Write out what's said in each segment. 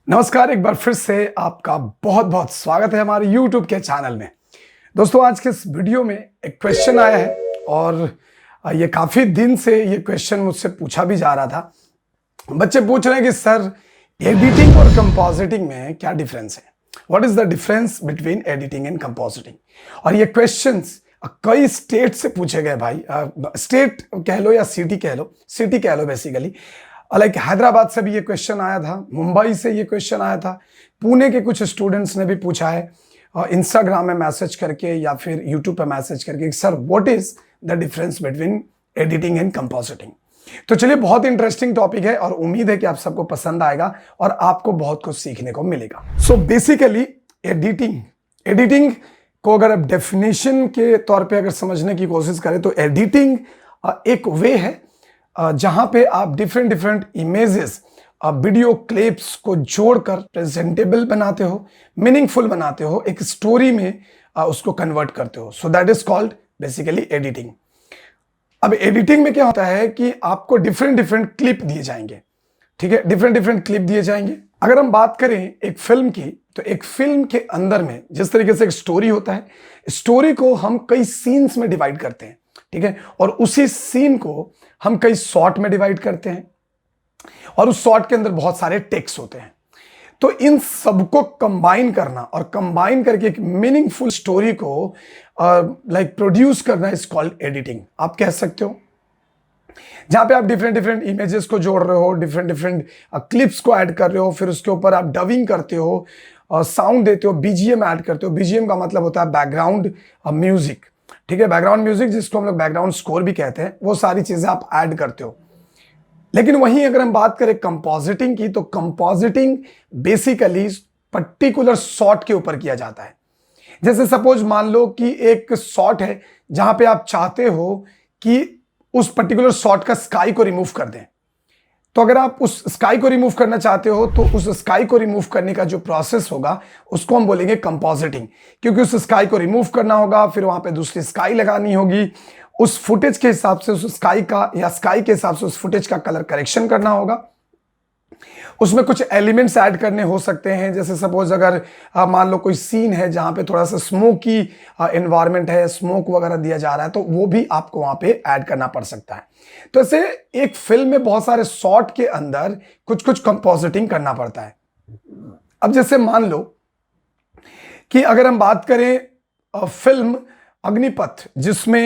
नमस्कार, एक बार फिर से आपका बहुत बहुत स्वागत है हमारे YouTube के चैनल में। दोस्तों, आज के इस वीडियो में एक क्वेश्चन आया है और ये काफ़ी दिन से ये क्वेश्चन मुझसे पूछा भी जा रहा था। बच्चे पूछ रहे हैं कि सर, एडिटिंग और कंपोजिटिंग में क्या डिफरेंस है? What is the difference between editing and compositing? और ये क्वेश्चंस कई स्टेट से पूछे गए भाई। स्टेट कह लो या सिटी कह लो बेसिकली। लाइक हैदराबाद से भी ये क्वेश्चन आया था, मुंबई से ये क्वेश्चन आया था, पुणे के कुछ स्टूडेंट्स ने भी पूछा है इंस्टाग्राम में मैसेज करके या फिर यूट्यूब पे मैसेज करके, sir what is the difference between editing and compositing. तो चलिए, बहुत इंटरेस्टिंग टॉपिक है और उम्मीद है कि आप सबको पसंद आएगा और आपको बहुत कुछ सीखने को मिलेगा। सो बेसिकली एडिटिंग को अगर आप डेफिनेशन के तौर पे अगर समझने की कोशिश करें तो एडिटिंग एक वे है जहां पे आप डिफरेंट इमेजेस, वीडियो क्लिप्स को जोड़कर प्रेजेंटेबल बनाते हो, मीनिंगफुल बनाते हो, एक स्टोरी में उसको कन्वर्ट करते हो। So that is called basically editing. अब एडिटिंग में क्या होता है कि आपको डिफरेंट क्लिप दिए जाएंगे, ठीक है, डिफरेंट क्लिप दिए जाएंगे। अगर हम बात करें एक फिल्म की, तो एक फिल्म के अंदर में जिस तरीके से एक स्टोरी होता है, स्टोरी को हम कई सीन्स में डिवाइड करते हैं, ठीक है, और उसी सीन को हम कई शॉट में डिवाइड करते हैं और उस शॉट के अंदर बहुत सारे टेक्स्ट होते हैं। तो इन सबको कंबाइन करना और कंबाइन करके एक मीनिंगफुल स्टोरी को लाइक प्रोड्यूस करना इज कॉल्ड एडिटिंग, आप कह सकते हो। जहां पे आप डिफरेंट इमेजेस को जोड़ रहे हो, डिफरेंट क्लिप्स को ऐड कर रहे हो, फिर उसके ऊपर आप डबिंग करते हो, साउंड देते हो, बीजीएम ऐड करते हो। बीजीएम का मतलब होता है बैकग्राउंड म्यूजिक, ठीक है, बैकग्राउंड म्यूजिक जिसको हम लोग बैकग्राउंड स्कोर भी कहते हैं। वो सारी चीजें आप ऐड करते हो। लेकिन वहीं अगर हम बात करें कंपोजिटिंग की, तो कंपोजिटिंग बेसिकली पर्टिकुलर शॉट के ऊपर किया जाता है। जैसे सपोज मान लो कि एक शॉट है जहां पे आप चाहते हो कि उस पर्टिकुलर शॉट का स्काई को रिमूव कर दें। तो अगर आप उस स्काई को रिमूव करना चाहते हो तो उस स्काई को रिमूव करने का जो प्रोसेस होगा उसको हम बोलेंगे कंपोजिटिंग, क्योंकि उस स्काई को रिमूव करना होगा, फिर वहां पे दूसरी स्काई लगानी होगी, उस फुटेज के हिसाब से उस स्काई का या स्काई के हिसाब से उस फुटेज का कलर करेक्शन करना होगा। उसमें कुछ एलिमेंट्स ऐड करने हो सकते हैं। जैसे सपोज अगर मान लो कोई सीन है जहां पे थोड़ा सा स्मोकी एनवायरनमेंट है, स्मोक वगैरह दिया जा रहा है, तो वो भी आपको वहां पे ऐड करना पड़ सकता है। तो ऐसे एक फिल्म में बहुत सारे शॉट के अंदर कुछ कंपोजिटिंग करना पड़ता है। अब जैसे मान लो कि अगर हम बात करें फिल्म अग्निपथ, जिसमें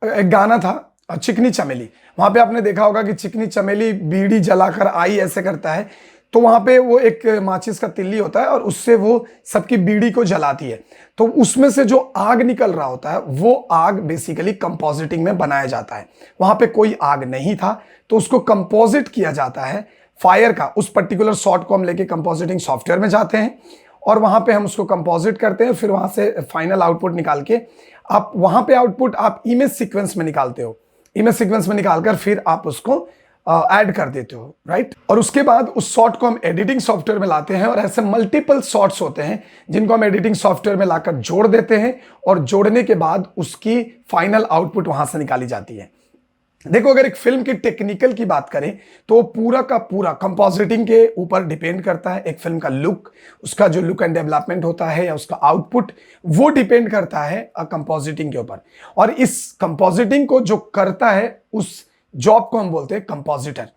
एक गाना था चिकनी चमेली, वहां पे आपने देखा होगा कि चिकनी चमेली बीड़ी जलाकर आई ऐसे करता है, तो वहां पे वो एक माचिस का तिल्ली होता है और उससे वो सबकी बीड़ी को जलाती है। तो उसमें से जो आग निकल रहा होता है वो आग बेसिकली कंपोजिटिंग में बनाया जाता है। वहां पे कोई आग नहीं था तो उसको कंपोजिट किया जाता है फायर का। उस पर्टिकुलर शॉट को हम लेके कंपोजिटिंग सॉफ्टवेयर में जाते हैं और वहां पे हम उसको कंपोजिट करते हैं। फिर वहां से फाइनल आउटपुट निकाल के आप वहां पे आउटपुट आप इमेज सीक्वेंस में निकालते हो। इमेज सीक्वेंस में निकालकर फिर आप उसको ऐड कर देते हो, राइट। और उसके बाद उस शॉट को हम एडिटिंग सॉफ्टवेयर में लाते हैं और ऐसे मल्टीपल शॉट्स होते हैं जिनको हम एडिटिंग सॉफ्टवेयर में लाकर जोड़ देते हैं और जोड़ने के बाद उसकी फाइनल आउटपुट वहां से निकाली जाती है। देखो, अगर एक फिल्म की टेक्निकल की बात करें तो पूरा का पूरा कंपोजिटिंग के ऊपर डिपेंड करता है। एक फिल्म का लुक, उसका जो लुक एंड डेवलपमेंट होता है या उसका आउटपुट, वो डिपेंड करता है कंपोजिटिंग के ऊपर। और इस कंपोजिटिंग को जो करता है उस जॉब को हम बोलते हैं कंपोजिटर।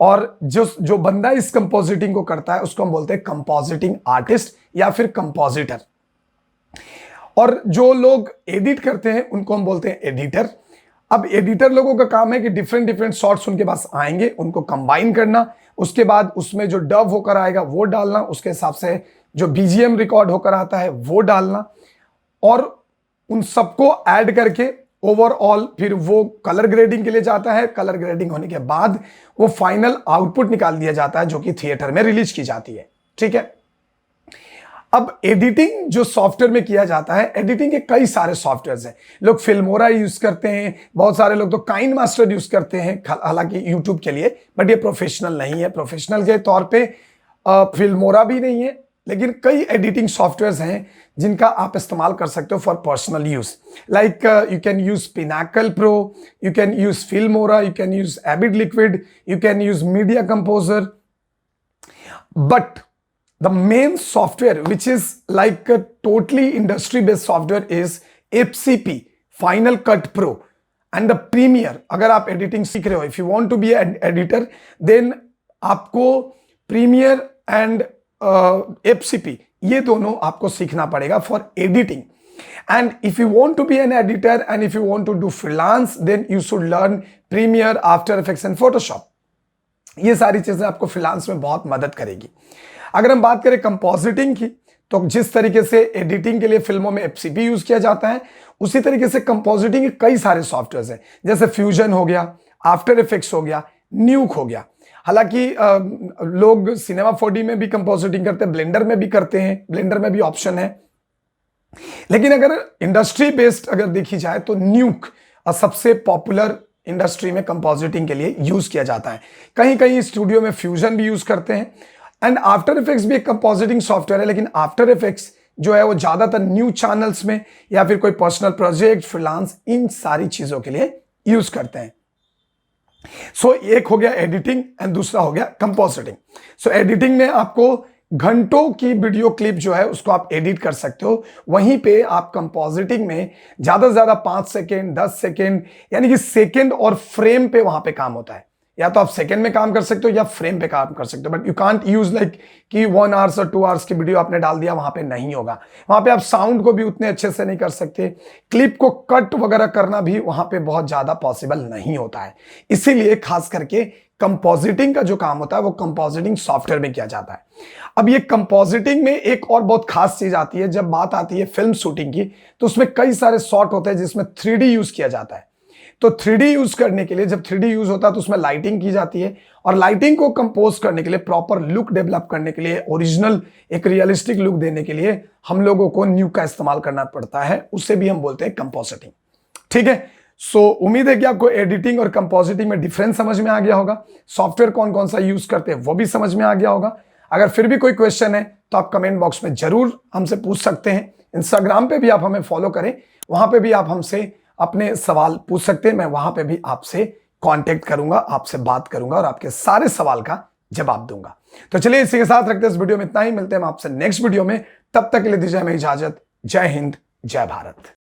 और जो बंदा इस कंपोजिटिंग को करता है उसको हम बोलते हैं कंपोजिटिंग आर्टिस्ट या फिर कंपोजिटर। और जो लोग एडिट करते हैं उनको हम बोलते हैं एडिटर। अब एडिटर लोगों का काम है कि डिफरेंट शॉट्स उनके पास आएंगे, उनको कंबाइन करना, उसके बाद उसमें जो डब होकर आएगा वो डालना, उसके हिसाब से जो बीजीएम रिकॉर्ड होकर आता है वो डालना, और उन सबको ऐड करके ओवरऑल फिर वो कलर ग्रेडिंग के लिए जाता है। कलर ग्रेडिंग होने के बाद वो फाइनल आउटपुट निकाल दिया जाता है जो कि थिएटर में रिलीज की जाती है, ठीक है। अब एडिटिंग जो सॉफ्टवेयर में किया जाता है, एडिटिंग के कई सारे सॉफ्टवेयर्स हैं। लोग फिल्मोरा यूज करते हैं, बहुत सारे लोग तो काइन मास्टर यूज करते हैं, हालांकि यूट्यूब के लिए, बट ये प्रोफेशनल नहीं है। प्रोफेशनल के तौर पे फिल्मोरा भी नहीं है, लेकिन कई एडिटिंग सॉफ्टवेयर्स हैं जिनका आप इस्तेमाल कर सकते हो for personal use. Like you can use Pinnacle Pro, you can use Filmora, you can use Avid Liquid, you can use Media Composer. But the main software which is like a totally industry based software is FCP, Final Cut Pro and the Premiere. अगर आप editing सीख रहे हो, if you want to be an editor, then आपको Premiere and FCP ये दोनों आपको सीखना पड़ेगा for editing. And if you want to be an editor and if you want to do freelance, then you should learn Premiere, After Effects and Photoshop. ये सारी चीजें आपको फ्रीलांस में बहुत मदद करेगी। अगर हम बात करें कंपोजिटिंग की, तो जिस तरीके से एडिटिंग के लिए फिल्मों में एफसीपी यूज किया जाता है, उसी तरीके से कंपोजिटिंग के कई सारे सॉफ्टवेयर हैं, जैसे फ्यूजन हो गया, आफ्टर इफेक्ट्स हो गया, न्यूक हो गया। हालांकि लोग सिनेमा 4D में भी कंपोजिटिंग करते हैं, ब्लेंडर में भी करते हैं, ब्लेंडर में भी ऑप्शन है। लेकिन अगर इंडस्ट्री बेस्ड अगर देखी जाए तो न्यूक सबसे पॉपुलर इंडस्ट्री में कंपोजिटिंग के लिए यूज किया जाता है। कहीं कहीं स्टूडियो में फ्यूजन भी यूज करते हैं। एंड आफ्टर इफेक्ट्स भी एक कंपोजिटिंग सॉफ्टवेयर है, लेकिन आफ्टर इफेक्ट्स जो है वो ज्यादातर न्यू चैनल्स में या फिर कोई पर्सनल प्रोजेक्ट, फ्रीलांस, इन सारी चीजों के लिए यूज करते हैं। सो एक हो गया एडिटिंग एंड दूसरा हो गया कंपोजिटिंग। सो एडिटिंग में आपको घंटों की वीडियो क्लिप जो है उसको आप एडिट कर सकते हो, वहीं पे आप कंपोजिटिंग में ज्यादा से ज्यादा 5 सेकेंड, 10 सेकेंड, यानी कि सेकेंड और फ्रेम पे वहां पे काम होता है। या तो आप सेकेंड में काम कर सकते हो या फ्रेम पे काम कर सकते हो, but you can't use like कि 1 आवर्स और 2 आवर्स की वीडियो आपने डाल दिया, वहां पे नहीं होगा। वहां पे आप साउंड को भी उतने अच्छे से नहीं कर सकते, क्लिप को कट वगैरह करना भी वहां पे बहुत ज्यादा पॉसिबल नहीं होता है। इसीलिए खास करके कंपोजिटिंग का जो काम होता है वो कंपोजिटिंग सॉफ्टवेयर में किया जाता है। अब ये कंपोजिटिंग में एक और बहुत खास चीज आती है, जब बात आती है फिल्म शूटिंग की, तो उसमें कई सारे शॉट होते हैं जिसमें 3D यूज किया जाता है। तो 3D यूज करने के लिए, जब 3D यूज होता है तो उसमें लाइटिंग की जाती है, और लाइटिंग को कंपोज करने के लिए, प्रॉपर लुक डेवलप करने के लिए, ओरिजिनल एक रियलिस्टिक लुक देने के लिए हम लोगों को न्यूक का इस्तेमाल करना पड़ता है, उसे भी हम बोलते हैं कंपोजिटिंग। ठीक है, सो उम्मीद है कि आपको एडिटिंग और कंपोजिटिंग में डिफरेंस समझ में आ गया होगा, सॉफ्टवेयर कौन कौन सा यूज करते हैं वो भी समझ में आ गया होगा। अगर फिर भी कोई क्वेश्चन है तो आप कमेंट बॉक्स में जरूर हमसे पूछ सकते हैं। इंस्टाग्राम पे भी आप हमें फॉलो करें, वहां पे भी आप हमसे अपने सवाल पूछ सकते हैं। मैं वहां पे भी आपसे कांटेक्ट करूंगा, आपसे बात करूंगा और आपके सारे सवाल का जवाब दूंगा। तो चलिए इसी के साथ रखते हैं इस वीडियो में इतना ही। मिलते हैं हम आपसे नेक्स्ट वीडियो में, तब तक के लिए दीजिए हमें इजाजत। जय हिंद, जय भारत।